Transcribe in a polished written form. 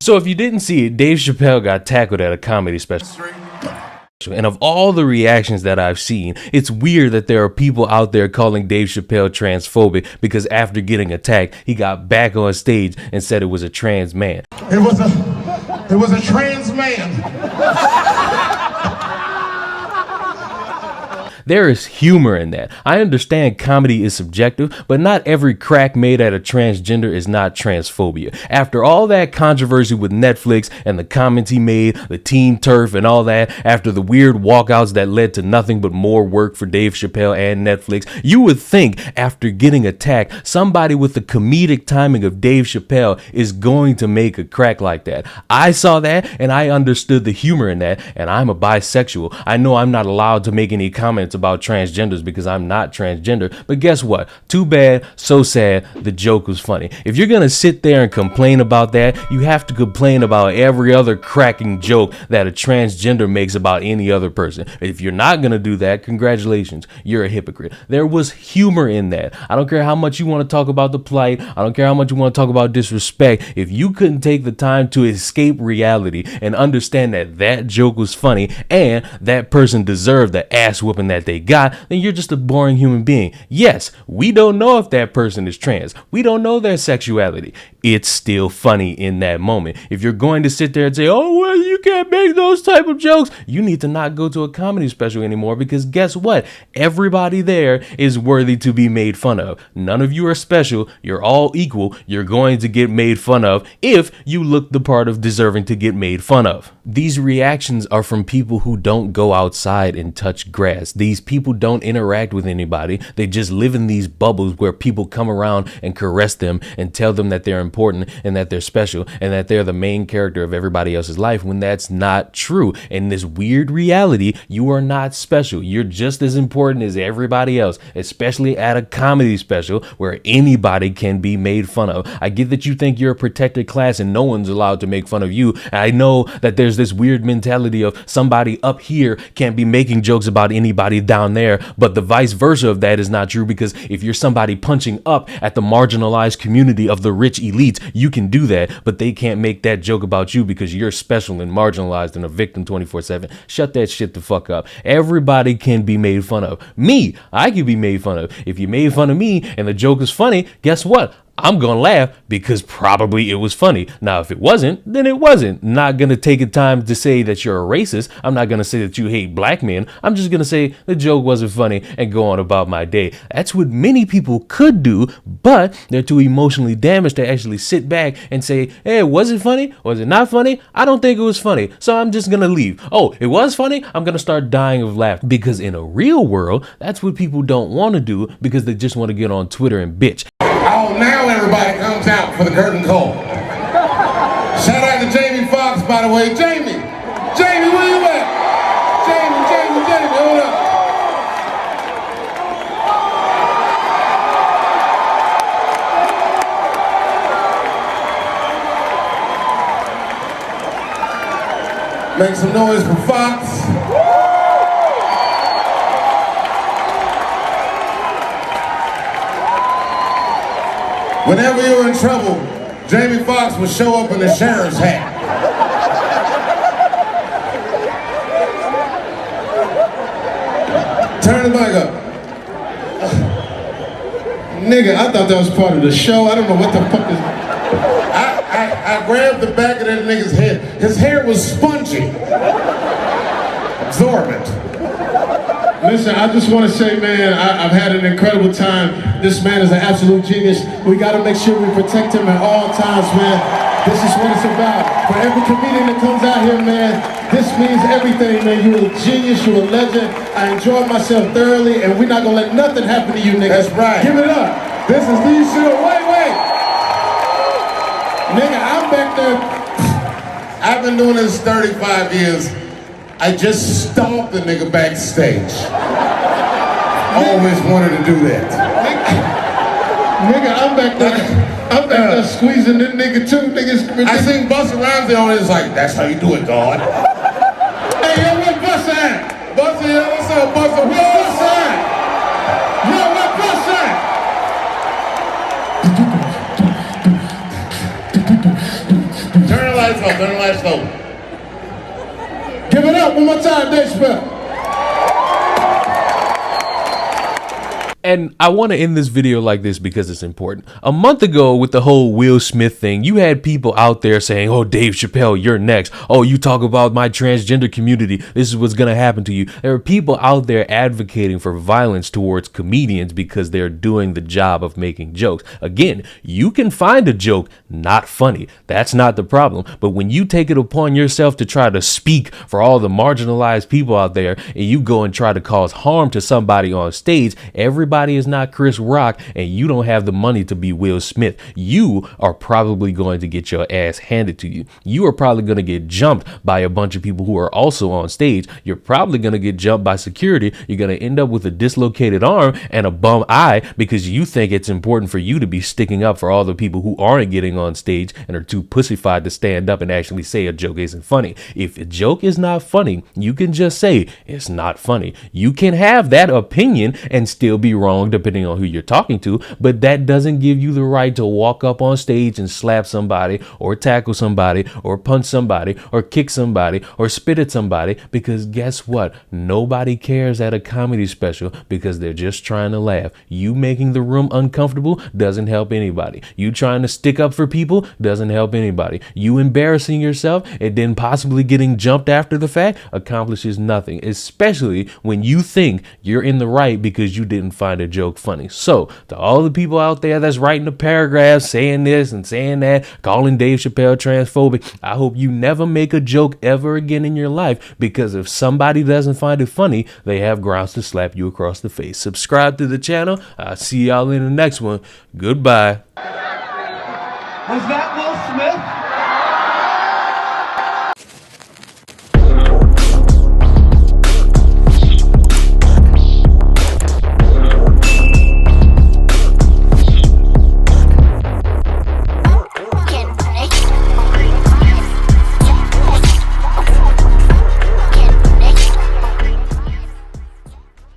So if you didn't see it, Dave Chappelle got tackled at a comedy special. And of all the reactions that I've seen, it's weird that there are people out there calling Dave Chappelle transphobic because after getting attacked, he got back on stage and said it was a trans man. It was a trans man. There is humor in that. I understand comedy is subjective, but not every crack made at a transgender is not transphobia. After all that controversy with Netflix and the comments he made, the team turf and all that, after the weird walkouts that led to nothing but more work for Dave Chappelle and Netflix, you would think after getting attacked, somebody with the comedic timing of Dave Chappelle is going to make a crack like that. I saw that and I understood the humor in that, and I'm a bisexual. I know I'm not allowed to make any comments about transgenders because I'm not transgender, but guess what? Too bad, so sad, the joke was funny. If you're gonna sit there and complain about that, you have to complain about every other cracking joke that a transgender makes about any other person. If you're not gonna do that, congratulations, you're a hypocrite. There was humor in that. I don't care how much you want to talk about the plight, I don't care how much you want to talk about disrespect. If you couldn't take the time to escape reality and understand that that joke was funny and that person deserved the ass whooping that they got, then you're just a boring human being. Yes, we don't know if that person is trans. We don't know their sexuality. It's still funny in that moment. If you're going to sit there and say, oh, well, you can't make those type of jokes, you need to not go to a comedy special anymore, because guess what? Everybody there is worthy to be made fun of. None of you are special. You're all equal. You're going to get made fun of if you look the part of deserving to get made fun of. These reactions are from people who don't go outside and touch grass. These people don't interact with anybody. They just live in these bubbles where people come around and caress them and tell them that they're important and that they're special and that they're the main character of everybody else's life, when that's not true. In this weird reality, you are not special. You're just as important as everybody else, especially at a comedy special where anybody can be made fun of. I get that you think you're a protected class and no one's allowed to make fun of you. I know that there's this weird mentality of somebody up here can't be making jokes about anybody down there, but the vice versa of that is not true, because if you're somebody punching up at the marginalized community of the rich elites, you can do that, but they can't make that joke about you because you're special and marginalized and a victim 24/7. Shut that shit the fuck up. Everybody can be made fun of. Me, I can be made fun of. If you made fun of me and the joke is funny, guess what? I'm gonna laugh because probably it was funny. Now, if it wasn't, then it wasn't. Not gonna take the time to say that you're a racist. I'm not gonna say that you hate black men. I'm just gonna say the joke wasn't funny and go on about my day. That's what many people could do, but they're too emotionally damaged to actually sit back and say, hey, was it funny? Was it not funny? I don't think it was funny, so I'm just gonna leave. Oh, it was funny? I'm gonna start dying of laughter. Because in a real world, that's what people don't want to do, because they just want to get on Twitter and bitch. Oh, now everybody comes out for the curtain call. Shout out to Jamie Foxx, by the way. Jamie, where you at? Jamie, hold up. Make some noise for Foxx. Whenever you were in trouble, Jamie Foxx would show up in the sheriff's hat. Turn the mic up. Nigga, I thought that was part of the show. I don't know what the fuck is... I grabbed the back of that nigga's head. His hair was spongy. Absorbent. Listen, I just want to say, man, I've had an incredible time. This man is an absolute genius. We got to make sure we protect him at all times, man. This is what it's about. For every comedian that comes out here, man, this means everything, man. You're a genius, you're a legend. I enjoyed myself thoroughly, and we're not going to let nothing happen to you, niggas. That's right. Give it up. This is Lee Shooter. Wait. Nigga, I'm back there. I've been doing this 35 years. I just stomped the nigga backstage. Always wanted to do that. Nigga, I'm back there squeezing this nigga too. I seen Busta Rhymes on it. It's like, that's how you do it, God. Hey, yo, where Busta at? Busta, yo, what's up, Busta? Where Busta at? Yo, where Busta at? Turn the lights last vote. Give it up one more time, Dave Chappelle. And I want to end this video like this because it's important. A month ago with the whole Will Smith thing, you had people out there saying, oh, Dave Chappelle, you're next. Oh, you talk about my transgender community. This is what's going to happen to you. There are people out there advocating for violence towards comedians because they're doing the job of making jokes. Again, you can find a joke not funny. That's not the problem. But when you take it upon yourself to try to speak for all the marginalized people out there and you go and try to cause harm to somebody on stage, everybody is not Chris Rock and you don't have the money to be Will Smith. You are probably going to get your ass handed to you. You are probably going to get jumped by a bunch of people who are also on stage. You're probably going to get jumped by security. You're going to end up with a dislocated arm and a bum eye because you think it's important for you to be sticking up for all the people who aren't getting on stage and are too pussyfied to stand up and actually say a joke isn't funny. If a joke is not funny, you can just say it's not funny. You can have that opinion and still be wrong depending on who you're talking to, but that doesn't give you the right to walk up on stage and slap somebody or tackle somebody or punch somebody or kick somebody or spit at somebody, because guess what? Nobody cares at a comedy special because they're just trying to laugh. You making the room uncomfortable doesn't help anybody. You trying to stick up for people doesn't help anybody. You embarrassing yourself and then possibly getting jumped after the fact accomplishes nothing, especially when you think you're in the right because you didn't find a joke funny. So to all the people out there that's writing the paragraphs saying this and saying that, calling Dave Chappelle transphobic, I hope you never make a joke ever again in your life, because if somebody doesn't find it funny, they have grounds to slap you across the face. Subscribe to the channel. I'll see y'all in the next one. Goodbye. Was that Will Smith?